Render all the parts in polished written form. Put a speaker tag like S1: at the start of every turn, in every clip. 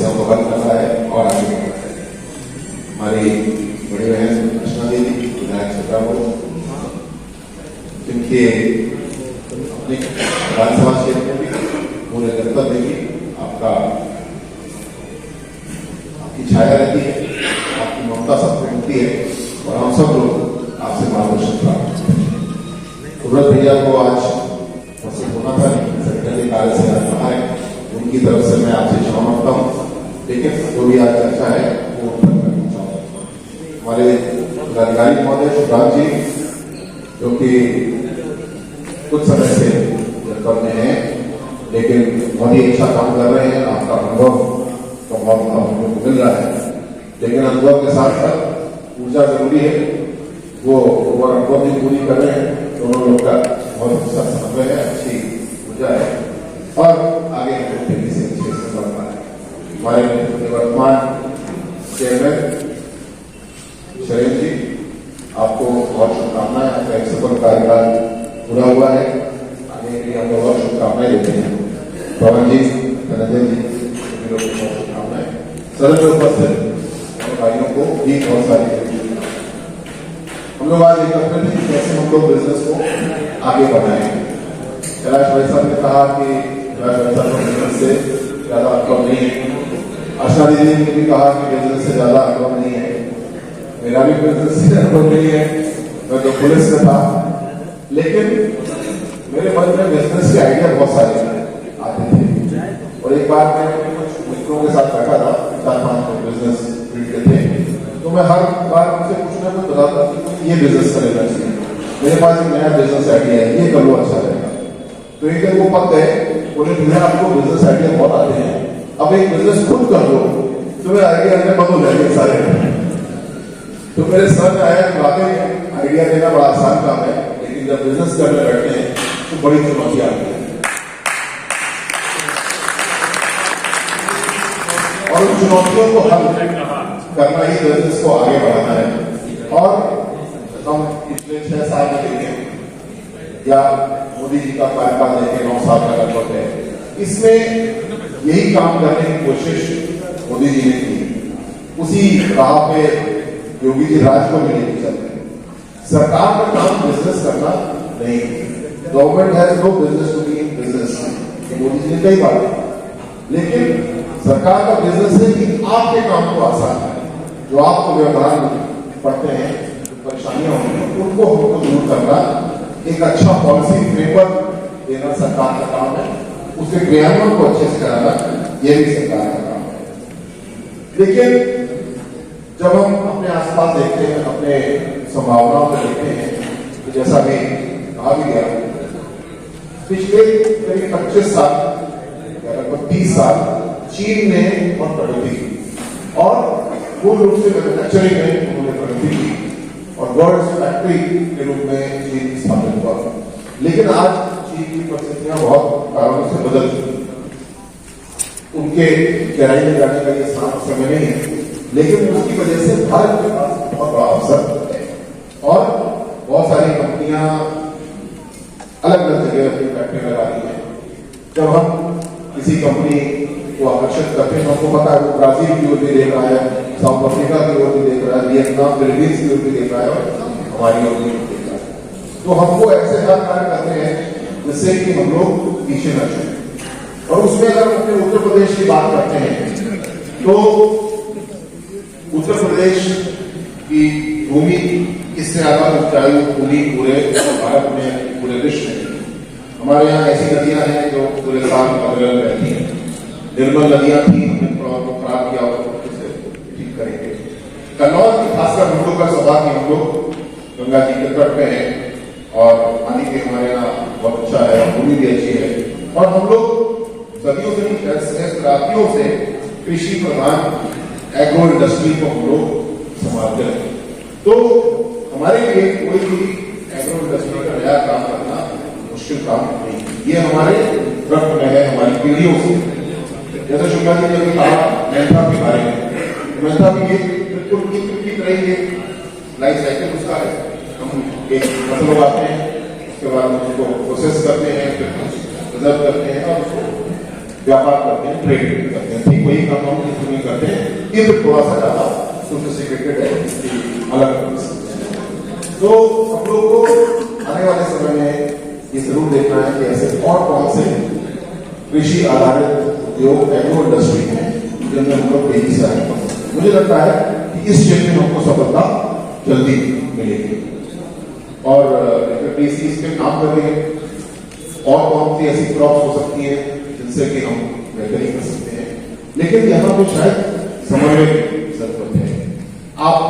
S1: समस्याओं को हल करना है और आगे बढ़ना है। हमारी बड़ी बहन कृष्णा देवी विधायक सभा को जिनके अपने विधानसभा क्षेत्र में भी पूरे जनपद में भी आपकी छाया रहती है, आपकी ममता सबको मिलती है और हम सब लोग आपसे मार्गदर्शन प्राप्त करते हैं। सूरज भैया को आज उपस्थित होना था, सरकारी कार्य से आज बाहर है, उनकी तरफ से मैं आपसे क्षमा मांगता हूँ, लेकिन जो भी आज चर्चा है वो करना चाहूँगा। हमारे जिलाधिकारी महोदय शिवराज जी जो कि कुछ समय से जनपद में है लेकिन बहुत ही अच्छा काम कर रहे हैं, आपका अनुभव तो बहुत हमको मिल रहा है, लेकिन अनुभव के साथ साथ ऊर्जा जरूरी है, वो अनुभव भी पूरी कर रहे हैं। दोनों लोग का बहुत अच्छा समन्वय है, अच्छी ऊर्जा है और आगे तेजी से बढ़ रहा है। हमारे वर्तमान चेयरमैन शरीफ जी, आपको बहुत शुभकामनाएं, आपका एक सफल कार्यकाल पूरा हुआ है, आगे के लिए हम लोग बहुत शुभकामनाएं देते हैं। पवन जी, धनंजय जी, सभी लोगों को बहुत शुभकामनाएं। सरल उपस्थित भाइयों को भी बहुत सारी हम लोग आज एकत्र थे कैसे हम लोग बिजनेस को आगे बढ़ाएं। कैलाश भाई साहब ने कहा कि कैलाश भाई साहब बिजनेस से ज्यादा अनुभव नहीं है, आशा दीदी ने भी कहा कि बिजनेस से ज्यादा अनुभव नहीं है, मेरा भी बिजनेस से अनुभव नहीं है, मैं तो पुलिस में था, लेकिन मेरे मन में बिजनेस के आइडिया बहुत सारे आते थे और एक बार मैं कुछ मित्रों के साथ बैठा था, 4-5 बिजनेस फील्ड के थे, तो मैं हर बार उनसे कुछ ना कुछ बताता कि ये बिजनेस करेगा चाहिए, मेरे पास एक नया बिजनेस आइडिया है, ये कर लो अच्छा रहेगा। तो एक दिन वो पक गए, बोले भैया आपको बिजनेस आइडिया बहुत आते हैं, अब एक बिजनेस खुद कर लो, तुम्हें आइडिया में बंद हो जाएंगे सारे। तो मेरे समझ में आया कि वाकई आइडिया देना बड़ा आसान काम है, लेकिन जब बिजनेस करने बैठते हैं तो बड़ी चुनौती आती है और उन चुनौतियों को हल करना ही बिजनेस को आगे बढ़ाना है। और हम पिछले 6 साल में देखें या मोदी जी का कार्यकाल देखें 9 साल का लगभग है, इसमें यही काम करने की कोशिश मोदी जी ने की, उसी राह पे योगी जी राज को भी लेकर चल रहे हैं। सरकार का काम बिजनेस करना नहीं, government has no business to be in business, Modi ji ने कई बार, लेकिन सरकार का बिजनेस है कि आपके काम को आसान है, जो आपको व्यवहार में पड़ते हैं, जो परेशानियां होती हैं उनको हमको दूर करना, एक अच्छा पॉलिसी फ्रेमवर्क देना सरकार का काम है, उसके क्रियान्वयन को अच्छे से कराना यह भी सरकार का काम है। लेकिन जब हम अपने आसपास देखते हैं, अपने संभावनाओं को देखते हैं, तो जैसा भी कहा भी गया, पिछले करीब 25 साल या लगभग 30 साल चीन ने बहुत प्रगति की और पूर्ण रूप से मैन्युफैक्चरिंग में उन्होंने प्रगति की और वर्ल्ड फैक्ट्री के रूप में चीन स्थापित हुआ। लेकिन आज चीन की परिस्थितियां बहुत कारणों से बदल चुकी, उनके गहराई में जाने का ये समय नहीं है, लेकिन उसकी वजह से भारत के पास बहुत बड़ा अवसर है और बहुत सारी कंपनियां अलग अलग जगह अपनी फैक्ट्री लगा रही है। जब हम किसी कंपनी को आकर्षित करते हैं, हमको पता है वो ब्राजील की ओर भी देख रहा है, साउथ अफ्रीका की ओर भी देख रहा है, वियतनाम फिलीपींस की ओर भी देख रहा है और हमारी ओर भी देख रहा है। तो हमको ऐसे हर कार्य करते हैं जिससे कि हम लोग पीछे न जाए। और उसमें अगर हम अपने उत्तर प्रदेश की बात करते हैं तो उत्तर प्रदेश की भूमि इससे ज्यादा ऊंचाई भूमि पूरे भारत में, पूरे विश्व में। हमारे यहाँ ऐसी नदियां हैं जो पूरे साल अवेलेबल रहती हैं, निर्मल नदियां थी, हमने थोड़ा खराब किया और उसे ठीक करेंगे। कन्नौज की खासकर हम लोग का सौभाग्य, हम लोग गंगा जी के तट पे हैं और पानी भी हमारे यहाँ बहुत अच्छा है, भूमि भी अच्छी है और हम लोग सदियों से शताब्दियों से कृषि प्रधान एग्रो इंडस्ट्री को हम लोग संभालते हैं। तो हमारे लिए कोई भी एग्रो इंडस्ट्री का नया काम करना मुश्किल काम नहीं, ये हमारे रक्त में है, हमारी पीढ़ियों से। जैसे शुक्ला जी ने अभी कहा मेहता के बारे में, मेहता भी ये बिल्कुल की तरह ही लाइफ साइकिल उसका है। हम एक फसल उगाते हैं, उसके बाद उसको प्रोसेस करते हैं, फिर प्रिजर्व करते हैं और उसको व्यापार करते हैं, ट्रेड करते हैं, ठीक वही काम हम नहीं करते हैं, ये फिर थोड़ा सा ज्यादा सोफिस्टिकेटेड है, अलग कर सकते हैं। तो हम लोग को आने वाले समय में ये जरूर देखना है कि ऐसे और कौन से कृषि आधारित उद्योग एग्रो इंडस्ट्री है जिनमें हम लोग तेजी से आएंगे। मुझे लगता है कि इस क्षेत्र में हमको सफलता जल्दी मिलेगी और डीसी इस पे काम कर रही है। और कौन सी ऐसी क्रॉप्स हो सकती है जिनसे कि हम बेहतरी कर सकते हैं, लेकिन यहाँ पे शायद समन्वय की जरूरत है। आप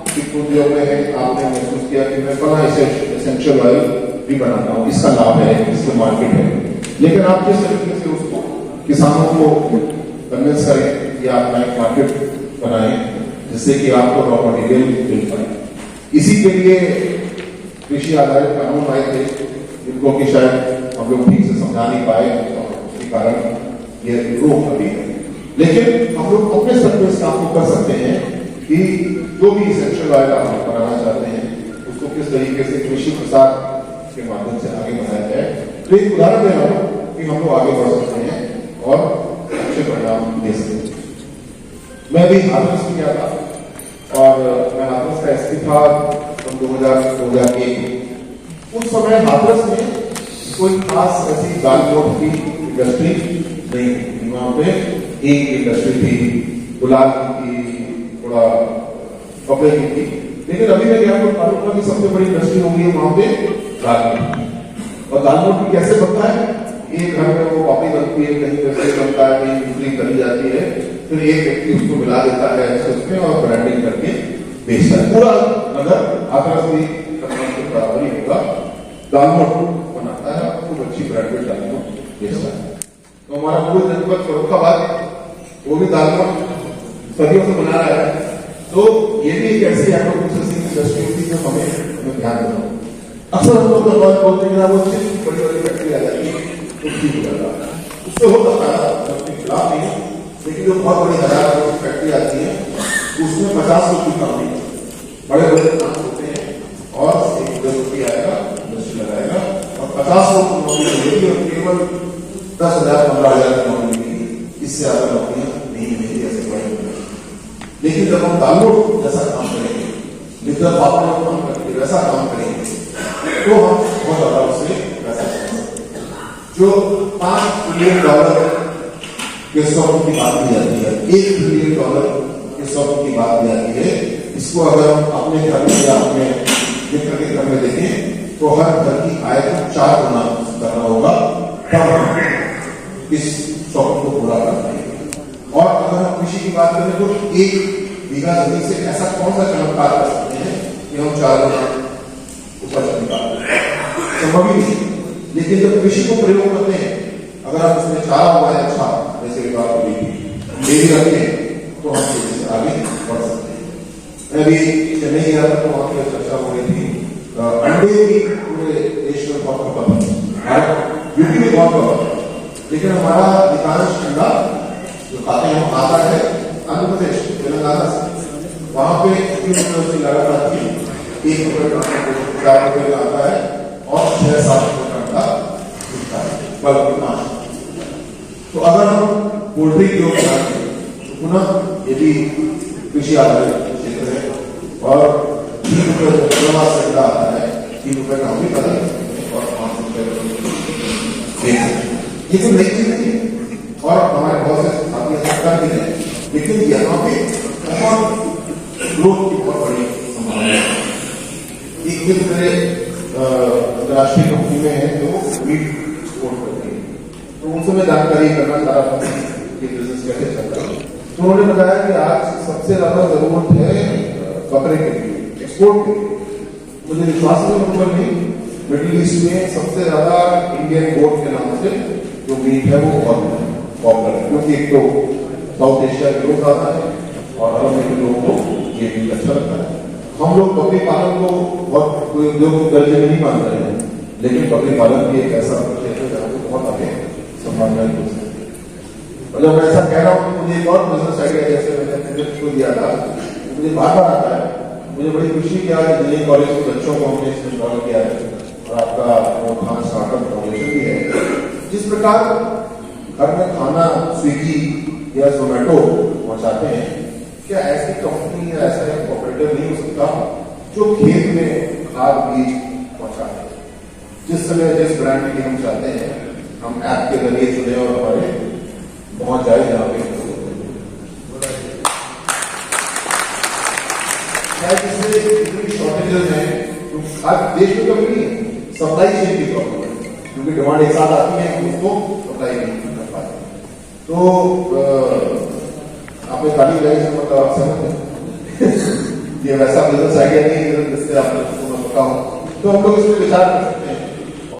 S1: उद्योग में है, आपने महसूस किया कि मैं फला एसेंशियल ऑयल भी बनाता हूँ, इसका लाभ है, इसका मार्केट है, लेकिन आप किस तरीके से उसको किसानों को कन्विंस करें या अपना एक मार्केट बनाएं जिससे कि आपको रॉ मटेरियल मिल पाए। इसी के लिए कृषि आधारित कानून आए थे जिनको कि शायद हम लोग ठीक से समझा नहीं पाए और उसके कारण ये रोक अभी है, लेकिन हम लोग अपने स्तर पर इस काम को कर सकते हैं कि जो भी इसेंशियल ऑयल आप बनाना चाहते हैं उसको किस तरीके से कृषि प्रसार के माध्यम से आगे बढ़ाया जाए। तो एक उदाहरण दे रहा हूं कि हम लोग आगे बढ़ सकते हैं और अच्छे परिणाम दे सकते हैं। मैं भी हाथरस में गया था और मैं हाथरस का एसपी था 2001। उस समय हाथरस में कोई खास ऐसी दाल मोट की इंडस्ट्री नहीं थी। वहां पे एक इंडस्ट्री थी, गुलाब की, थोड़ा कपड़े की थी, लेकिन अभी मैं गया तो तालुका की सबसे बड़ी इंडस्ट्री हो गई है वहां पे दाल मोट। और दाल मोट कैसे बनता है, एक घर में वो कॉपी बनती है, कहीं वैसे बनता है, कहीं बिजली करी जाती है, फिर एक व्यक्ति उसको मिला देता है उसमें और ब्रांडिंग करके बेचता है। पूरा नगर हाथरस की बराबरी होगा दाल मोट बनाता है, खूब अच्छी ब्रांडेड दाल मोट बेचता है। तो हमारा पूरे जनपद फर्रुखाबाद वो भी दाल मोट सदियों से बना रहा है। तो ये भी एक ऐसी एग्रो प्रोसेसिंग इंडस्ट्री होती है जो हमें ध्यान देना। अक्सर हम लोग बोलते हैं वो बड़ी बड़ी फैक्ट्री आ जाती है तो ठीक हो जाता है, उससे हो सकता है उसके खिलाफ नहीं, लेकिन जो बहुत बड़ी 1000 की फैक्ट्री आती है उसमें 50 लोग की काम नहीं, बड़े बड़े काम होते हैं और एक व्यक्ति आएगा इंडस्ट्री लगाएगा और 50 लोग की नौकरी मिलेगी और केवल 10,000-15,000 की नौकरी मिलेगी, इससे ज्यादा नौकरियां नहीं मिलेगी ऐसे बड़े। लेकिन जब हम दाल मोट जैसा काम करेंगे, विद्युत पावर काम करेंगे, वैसा काम करेंगे तो हम बहुत ज्यादा उससे पैसा कमा सकते हैं। जो $5 ट्रिलियन के स्टॉक की बात की जाती है, $1 ट्रिलियन के स्टॉक की बात की जाती है, इसको अगर हम अपने घर में या अपने मित्र के घर में देखें तो हर घर की आय को 4 गुना करना होगा तब हम इस स्टॉक को पूरा कर पाएंगे। और अगर हम कृषि की बात करें तो 1 बीघा जमीन से ऐसा कौन सा चमत्कार कर सकते हैं कि हम 4 गुना उपज निकाल संभव ही नहीं। लेकिन जब कृषि को प्रयोग करते हैं, अगर आप उसमें चारा हुआ है अच्छा, जैसे कि बात हुई डेयरी रखें तो हम तेजी से आगे बढ़ सकते हैं। मैं भी चेन्नई गया था तो वहां पर चर्चा हो रही थी अंडे की पूरे देश में बहुत खपत है, भारत यूपी में बहुत खपत है, लेकिन हमारा अधिकांश अंडा जो खाते हैं हम आता है आंध्र प्रदेश तेलंगाना से। वहां पे उसकी लागत आती है ₹1 ₹4 का आता है और 6-7 रुपए का अंडा बिकता है बल्कि 5। तो अगर हम पोल्ट्री उद्योग बनाते तो पुनः ये भी कृषि आधारित क्षेत्र है और ₹3 से अंडा आता है, ₹3 का हम भी पता और ₹5 ये तो नई चीज नहीं है और हमारे बहुत से साथी सरकार भी है, लेकिन यहाँ पे बहुत ग्रोथ की बहुत बड़ी संभावना है। एक दिन मेरे अंतर्राष्ट्रीय कंपनी में है जो मीट एक्सपोर्ट करती है, तो उनसे मैं जानकारी करना चाह रहा था कि बिजनेस कैसे चल रहा है। तो उन्होंने बताया कि आज सबसे ज्यादा जरूरत है बकरे के लिए, एक्सपोर्ट के लिए। मुझे विश्वास नहीं, मिडिल ईस्ट में सबसे ज्यादा इंडियन गोट के नाम से जो मीट है वो बहुत पॉपुलर है, क्योंकि एक तो साउथ एशिया के लोग आता है और अरब में के लोगों को ये मीट अच्छा लगता है। हम लोग बकरी पालन को बहुत कोई उद्योग दर्जे में नहीं मान रहे हैं, लेकिन बकरी पालन भी एक ऐसा क्षेत्र है जहाँ बहुत आगे संभावनाएं हो सकती है। और जब मैं ऐसा कह रहा हूँ तो मुझे एक और बिजनेस आइडिया जैसे मैंने प्रोजेक्ट को दिया था, मुझे बार बार आता है। मुझे बड़ी खुशी कि आज इंजीनियरिंग कॉलेज के बच्चों को हमने इसमें इन्वॉल्व किया है और आपका वो खान स्टार्टअप फाउंडेशन भी है। जिस प्रकार घर में खाना स्विगी या जोमेटो पहुंचाते हैं, क्या ऐसी कंपनी या ऐसा एक ऑपरेटर नहीं हो सकता जो खेत में खाद बीज पहुंचाते हैं? जिस समय जिस ब्रांड की हम चाहते हैं हम ऐप के जरिए चुने और हमारे पहुंच जाए जहां पे जिससे इतनी शॉर्टेजेस हैं। आज देश में कभी नहीं है, सप्लाई चेन की प्रॉब्लम है, क्योंकि डिमांड एक साथ आती है उसको सप्लाई नहीं कर पाते। तो आपने गाड़ी लगाई से मतलब आप सहमत हैं ये वैसा बिजनेस आइडिया नहीं है जिससे आपको पता हो, तो हम लोग इस पर विचार कर सकते हैं।